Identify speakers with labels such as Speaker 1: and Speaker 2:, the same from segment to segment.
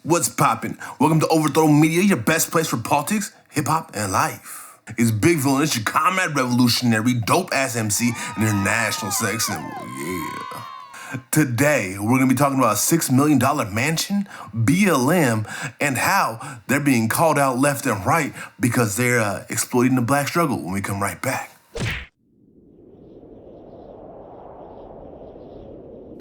Speaker 1: What's poppin'? Welcome to Overthrow Media, your best place for politics, hip-hop, and life. It's Big Villain, it's your comrade revolutionary, dope-ass MC, and international sex symbol, yeah. Today, we're gonna be talking about a $6 million mansion, BLM, and how they're being called out left and right because they're exploiting the black struggle when we come right back.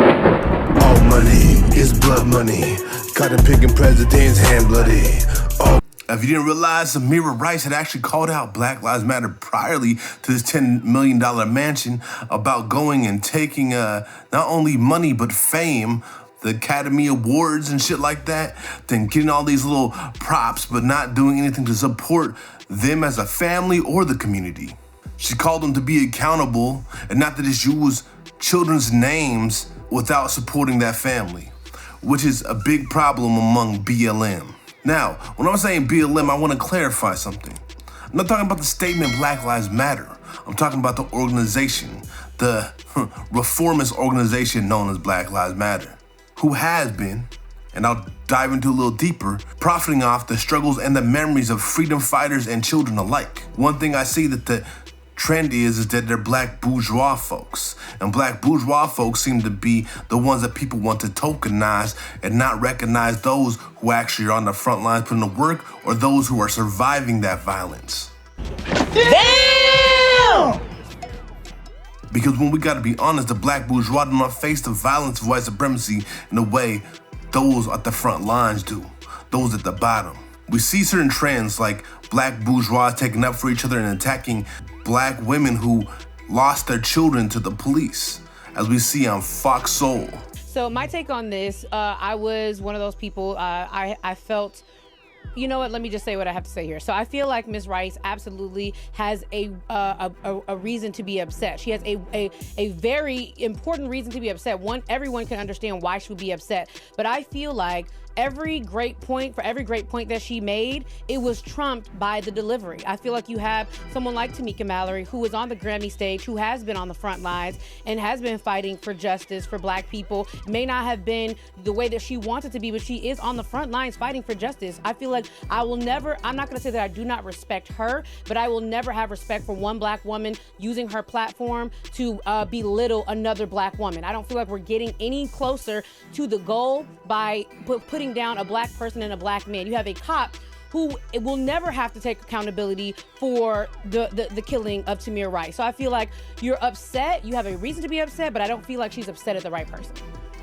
Speaker 1: All money is blood money. Cotton picking president's hand bloody. Oh. If you didn't realize, Tamir Rice had actually called out Black Lives Matter priorly to this $10 million mansion about going and taking not only money but fame, the Academy Awards and shit like that, then getting all these little props but not doing anything to support them as a family or the community. She called them to be accountable and not to just use children's names without supporting that family, which is a big problem among BLM. Now, when I'm saying BLM, I want to clarify something. I'm not talking about the statement Black Lives Matter. I'm talking about the organization, the reformist organization known as Black Lives Matter, who has been, and I'll dive into a little deeper, profiting off the struggles and the memories of freedom fighters and children alike. One thing I see that the trend is that they're black bourgeois folks. And black bourgeois folks seem to be the ones that people want to tokenize and not recognize those who actually are on the front lines putting the work or those who are surviving that violence.
Speaker 2: Damn!
Speaker 1: Because when we gotta be honest, the black bourgeois do not face the violence of white supremacy in the way those at the front lines do, those at the bottom. We see certain trends like black bourgeois taking up for each other and attacking black women who lost their children to the police, as we see on Fox Soul.
Speaker 2: So my take on this, I was one of those people, I felt, you know what, let me just say what I have to say here. So I feel like Ms. Rice absolutely has a reason to be upset. She has a very important reason to be upset. One, everyone can understand why she would be upset, but I feel like for every great point that she made, it was trumped by the delivery. I feel like you have someone like Tamika Mallory, who is on the Grammy stage, who has been on the front lines and has been fighting for justice for black people. May not have been the way that she wanted to be, but she is on the front lines fighting for justice. I feel like I'm not gonna say that I do not respect her, but I will never have respect for one black woman using her platform to belittle another black woman. I don't feel like we're getting any closer to the goal by putting down a black person and a black man. You have a cop who will never have to take accountability for the killing of Tamir Rice. So I feel like you're upset, you have a reason to be upset, but I don't feel like she's upset at the right person.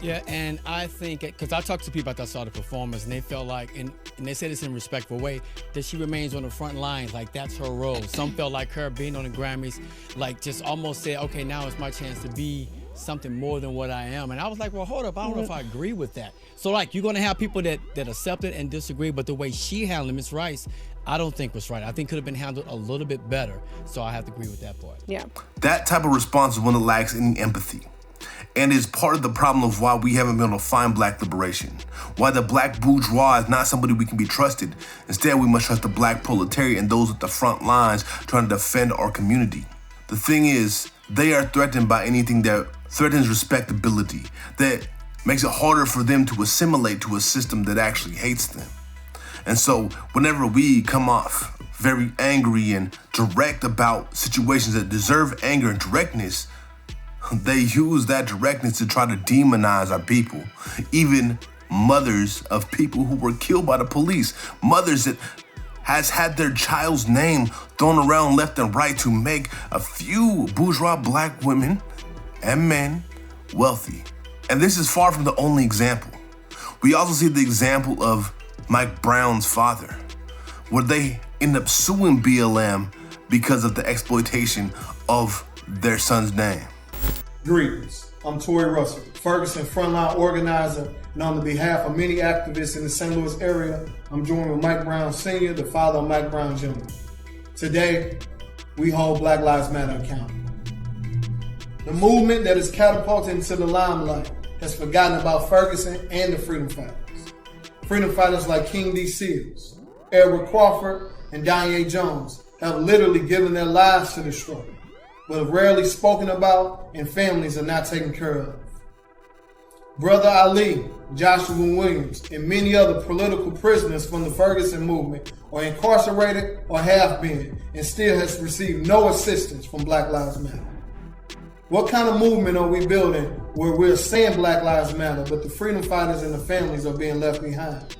Speaker 3: Yeah, and I think, because I talked to people that saw the performance, and they felt like, and they said this in a respectful way, that she remains on the front lines, like that's her role. Some felt like her being on the Grammys, like just almost said, okay, now it's my chance to be something more than what I am. And I was like, well, hold up, I don't know if I agree with that. So like, you're gonna have people that accept it and disagree, but the way she handled it, Ms. Rice, I don't think was right. I think could have been handled a little bit better. So I have to agree with that part.
Speaker 2: Yeah.
Speaker 1: That type of response is one that lacks any empathy, and is part of the problem of why we haven't been able to find black liberation. Why the black bourgeois is not somebody we can be trusted. Instead, we must trust the black proletariat and those at the front lines trying to defend our community. The thing is, they are threatened by anything that threatens respectability, that makes it harder for them to assimilate to a system that actually hates them. And so whenever we come off very angry and direct about situations that deserve anger and directness, they use that directness to try to demonize our people. Even mothers of people who were killed by the police, mothers that has had their child's name thrown around left and right to make a few bourgeois black women and men wealthy. And this is far from the only example. We also see the example of Mike Brown's father, where they end up suing BLM because of the exploitation of their son's name.
Speaker 4: Greetings, I'm Tory Russell, Ferguson frontline organizer, and on behalf of many activists in the St. Louis area, I'm joined with Mike Brown Sr., the father of Mike Brown Jr. Today, we hold Black Lives Matter accountable. The movement that is catapulted into the limelight has forgotten about Ferguson and the freedom fighters. Freedom fighters like King D. Seals, Edward Crawford, and Danye Jones have literally given their lives to the struggle, but are rarely spoken about and families are not taken care of. Brother Ali, Joshua Williams, and many other political prisoners from the Ferguson movement are incarcerated or have been, and still has received no assistance from Black Lives Matter. What kind of movement are we building where we're saying Black Lives Matter, but the freedom fighters and the families are being left behind?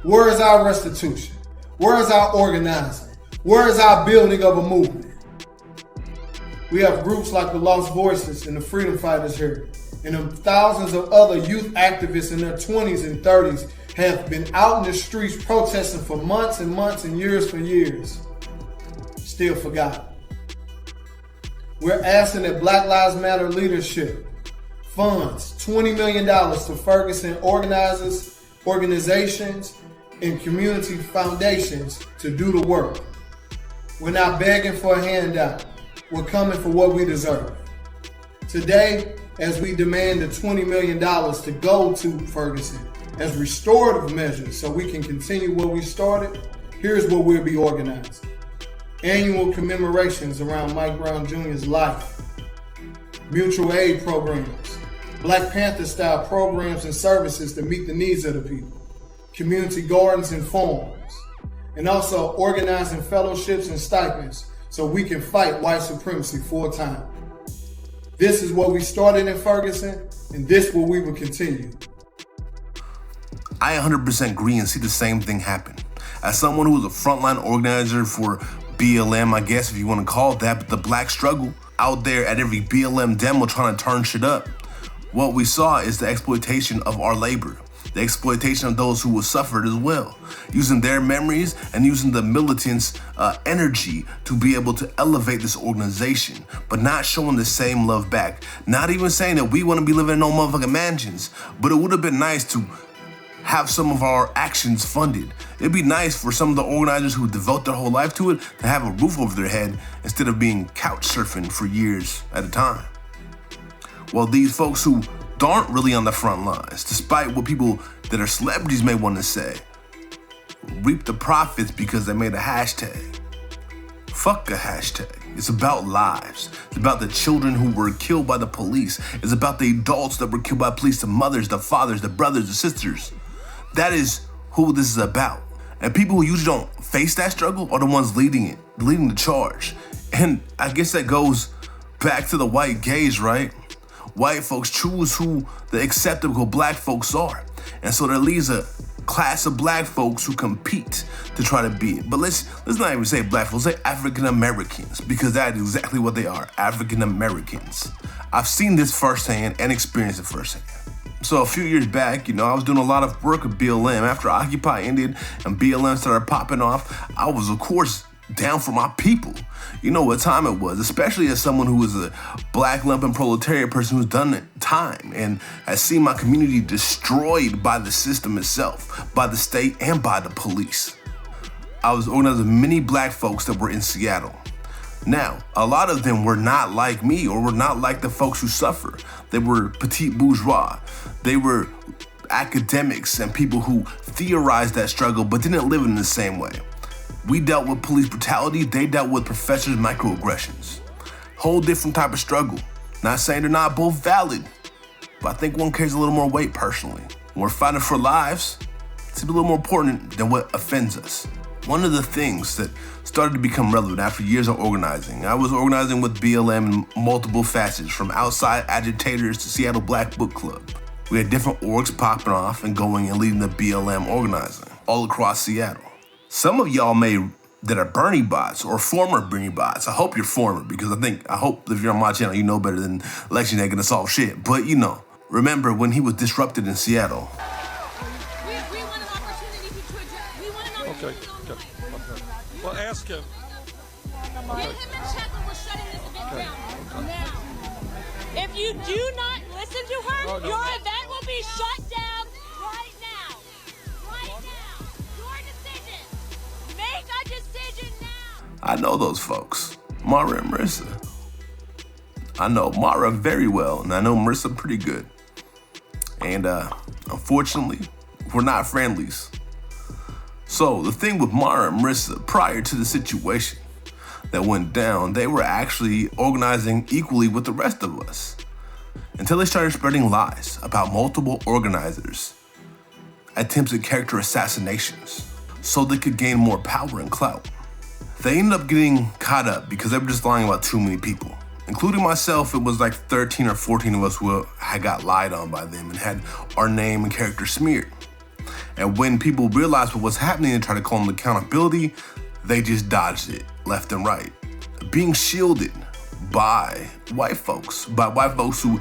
Speaker 4: Where is our restitution? Where is our organizing? Where is our building of a movement? We have groups like the Lost Voices and the Freedom Fighters here, and thousands of other youth activists in their 20s and 30s have been out in the streets protesting for months and months and years for years. Still forgotten. We're asking that Black Lives Matter leadership funds $20 million to Ferguson organizers, organizations, and community foundations to do the work. We're not begging for a handout. We're coming for what we deserve. Today, as we demand the $20 million to go to Ferguson as restorative measures so we can continue what we started, here's what we'll be organizing. Annual commemorations around Mike Brown Jr.'s life, mutual aid programs, Black Panther style programs and services to meet the needs of the people, community gardens and farms, and also organizing fellowships and stipends so we can fight white supremacy full time. This is what we started in Ferguson, and this is what we will continue.
Speaker 1: I 100% agree and see the same thing happen. As someone who was a frontline organizer for BLM, I guess if you want to call it that, but the black struggle out there at every BLM demo trying to turn shit up, what we saw is the exploitation of our labor, the exploitation of those who suffered as well, using their memories and using the militants' energy to be able to elevate this organization, but not showing the same love back. Not even saying that we want to be living in no motherfucking mansions, but it would have been nice to have some of our actions funded. It'd be nice for some of the organizers who devote their whole life to it to have a roof over their head instead of being couch surfing for years at a time. Well, these folks who aren't really on the front lines, despite what people that are celebrities may want to say, reap the profits because they made a hashtag. Fuck a hashtag. It's about lives. It's about the children who were killed by the police. It's about the adults that were killed by police, the mothers, the fathers, the brothers, the sisters. That is who this is about. And people who usually don't face that struggle are the ones leading the charge. And I guess that goes back to the white gaze, right? White folks choose who the acceptable black folks are. And so there leaves a class of black folks who compete to try to be it. But let's not even say black folks, say African Americans, because that is exactly what they are, African Americans. I've seen this firsthand and experienced it firsthand. So a few years back, I was doing a lot of work with BLM. After Occupy ended and BLM started popping off, I was, of course, down for my people. You know what time it was, especially as someone who was a black lumpen proletariat person who's done time and has seen my community destroyed by the system itself, by the state and by the police. I was organizing many black folks that were in Seattle. Now, a lot of them were not like me or were not like the folks who suffer. They were petite bourgeois. They were academics and people who theorized that struggle but didn't live in the same way. We dealt with police brutality, they dealt with professors' microaggressions. Whole different type of struggle. Not saying they're not both valid, but I think one carries a little more weight personally. When we're fighting for lives, it's a little more important than what offends us. One of the things that started to become relevant after years of organizing, I was organizing with BLM in multiple facets, from outside agitators to Seattle Black Book Club. We had different orgs popping off and going and leading the BLM organizing all across Seattle. Some of y'all that are Bernie bots or former Bernie bots. I hope you're former, because I hope if you're on my channel, you know better than election ain't gonna solve shit. But remember when he was disrupted in Seattle.
Speaker 5: We want an opportunity to address. We want an opportunity.
Speaker 6: Okay. Well, ask him.
Speaker 5: Get him in check and we're shutting this event down now. If you do not listen to her, your event will be shut down right now. Right now. Your decision. Make a decision now.
Speaker 1: I know those folks, Mara and Marissa. I know Mara very well, and I know Marissa pretty good. And unfortunately, we're not friendlies. So the thing with Mara and Marissa, prior to the situation that went down, they were actually organizing equally with the rest of us. until they started spreading lies about multiple organizers' attempted character assassinations so they could gain more power and clout. They ended up getting caught up because they were just lying about too many people. Including myself, it was like 13 or 14 of us who had got lied on by them and had our name and character smeared. And when people realized what was happening and tried to call them accountability, they just dodged it left and right. Being shielded by white folks who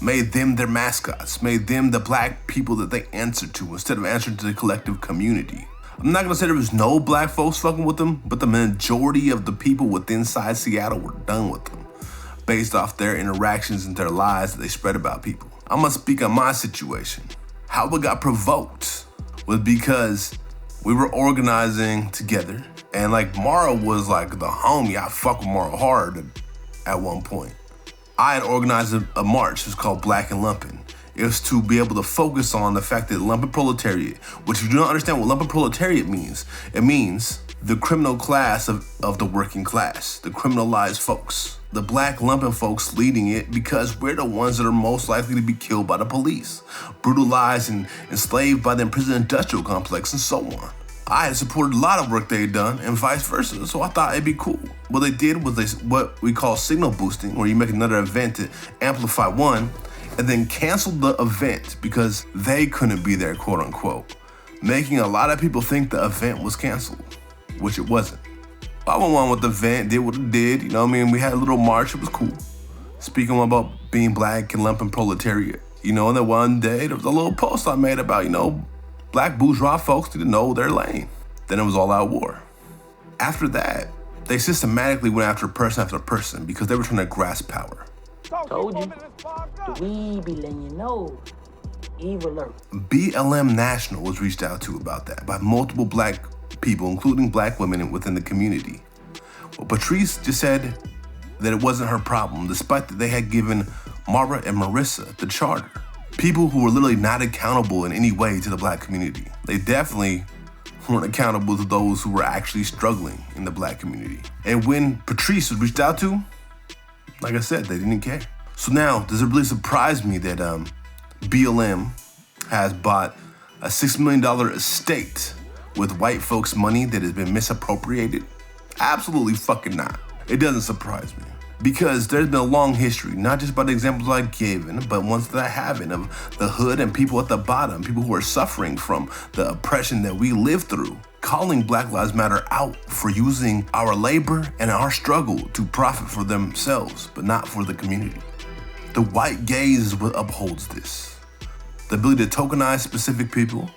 Speaker 1: made them their mascots, made them the black people that they answered to instead of answering to the collective community. I'm not gonna say there was no black folks fucking with them, but the majority of the people within inside Seattle were done with them based off their interactions and their lies that they spread about people. I'm gonna speak on my situation. How it got provoked was because we were organizing together, and like Mara was like the homie. I fuck with Mara hard at one point. I had organized a march. It was called Black and Lumpin'. It was to be able to focus on the fact that lumpen proletariat, which if you don't understand what lumpen proletariat means, it means the criminal class of the working class, the criminalized folks. The black lumpen folks leading it because we're the ones that are most likely to be killed by the police, brutalized and enslaved by the prison industrial complex and so on. I had supported a lot of work they had done and vice versa, so I thought it'd be cool. What they did was what we call signal boosting, where you make another event to amplify one and then cancel the event because they couldn't be there, quote unquote, making a lot of people think the event was canceled, which it wasn't. I went on with the event, did what it did, you know what I mean? We had a little march, it was cool. Speaking about being black and lumpen proletariat, you know, and then one day there was a little post I made about, you know, black bourgeois folks need to know their lane. Then it was all out war. After that, they systematically went after person because they were trying to grasp power.
Speaker 7: Told you. We be letting you know. Evil alert.
Speaker 1: BLM National was reached out to about that by multiple black people, including black women within the community. Well, Patrice just said that it wasn't her problem, despite that they had given Mara and Marissa the charter. People who were literally not accountable in any way to the black community. They definitely weren't accountable to those who were actually struggling in the black community. And when Patrice was reached out to, like I said, they didn't care. So now, does it really surprise me that BLM has bought a $6 million estate with white folks' money that has been misappropriated? Absolutely fucking not. It doesn't surprise me. Because there's been a long history, not just by the examples I've given, but ones that I haven't, of the hood and people at the bottom, people who are suffering from the oppression that we live through, calling Black Lives Matter out for using our labor and our struggle to profit for themselves, but not for the community. The white gaze is what upholds this. The ability to tokenize specific people,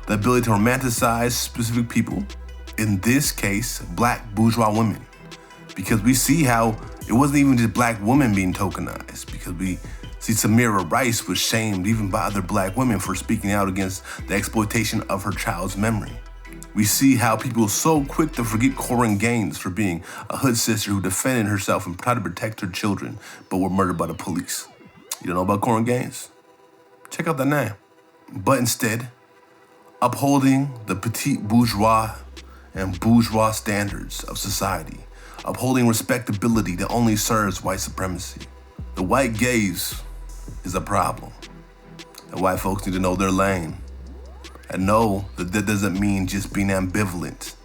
Speaker 1: the ability to romanticize specific people, in this case, black bourgeois women. Because we see how it wasn't even just black women being tokenized, because we see Samira Rice was shamed even by other black women for speaking out against the exploitation of her child's memory. We see how people are so quick to forget Corinne Gaines for being a hood sister who defended herself and tried to protect her children, but were murdered by the police. You don't know about Corinne Gaines? Check out that name. But instead, upholding the petite bourgeois and bourgeois standards of society, upholding respectability that only serves white supremacy. The white gaze is a problem. And white folks need to know their lane. And know that that doesn't mean just being ambivalent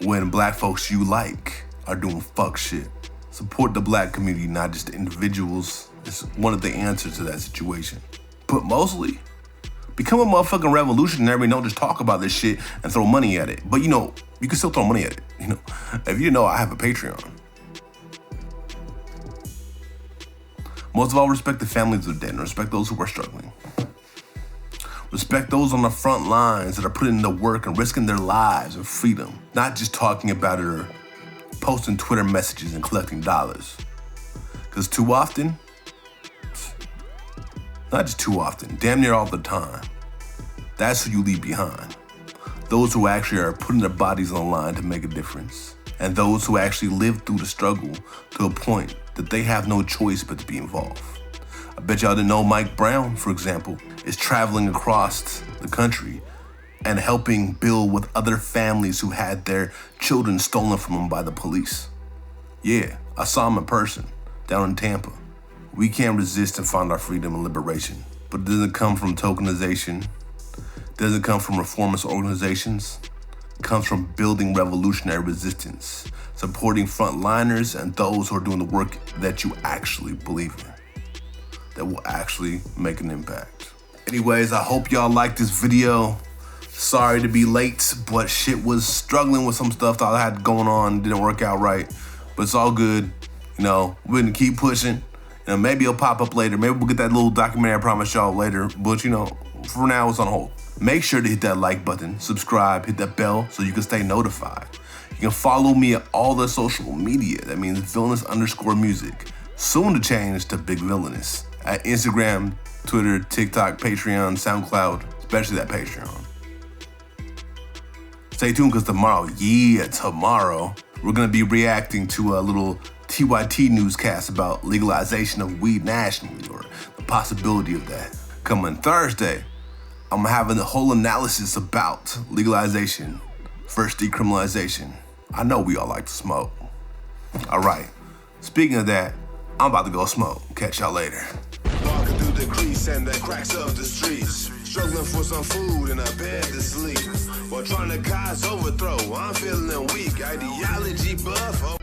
Speaker 1: when black folks you like are doing fuck shit. Support the black community, not just the individuals. It's one of the answers to that situation. But mostly, become a motherfucking revolutionary and don't just talk about this shit and throw money at it. But you know, you can still throw money at it. You know, if you know, I have a Patreon. Most of all, respect the families of the dead and respect those who are struggling. Respect those on the front lines that are putting in the work and risking their lives and freedom, not just talking about it or posting Twitter messages and collecting dollars. Because too often, not just too often, damn near all the time, that's who you leave behind. Those who actually are putting their bodies on the line to make a difference. And those who actually live through the struggle to a point that they have no choice but to be involved. I bet y'all didn't know Mike Brown, for example, is traveling across the country and helping build with other families who had their children stolen from them by the police. Yeah, I saw him in person down in Tampa. we can resist and find our freedom and liberation. But it doesn't come from tokenization. It doesn't come from reformist organizations. It comes from building revolutionary resistance, supporting frontliners and those who are doing the work that you actually believe in, that will actually make an impact. Anyways, I hope y'all liked this video. Sorry to be late, but shit was struggling with some stuff that I had going on. Didn't work out right, but it's all good. You know, we're gonna keep pushing. You know, maybe it'll pop up later. Maybe we'll get that little documentary I promised y'all later. But you know, for now, it's on hold. Make sure to hit that like button, subscribe, hit that bell so you can stay notified. You can follow me at all the social media. That means Villainous_music. Soon to change to Big Villainous. At Instagram, Twitter, TikTok, Patreon, SoundCloud, especially that Patreon. Stay tuned because tomorrow, we're gonna be reacting to a little TYT newscast about legalization of weed nationally, or the possibility of that. Coming Thursday, I'm having a whole analysis about legalization versus decriminalization. I know we all like to smoke. All right, speaking of that, I'm about to go smoke. Catch y'all later.
Speaker 8: Walking through the crease and the cracks of the streets, struggling for some food and a bed to sleep, while trying to cause overthrow. I'm feeling weak, ideology buff.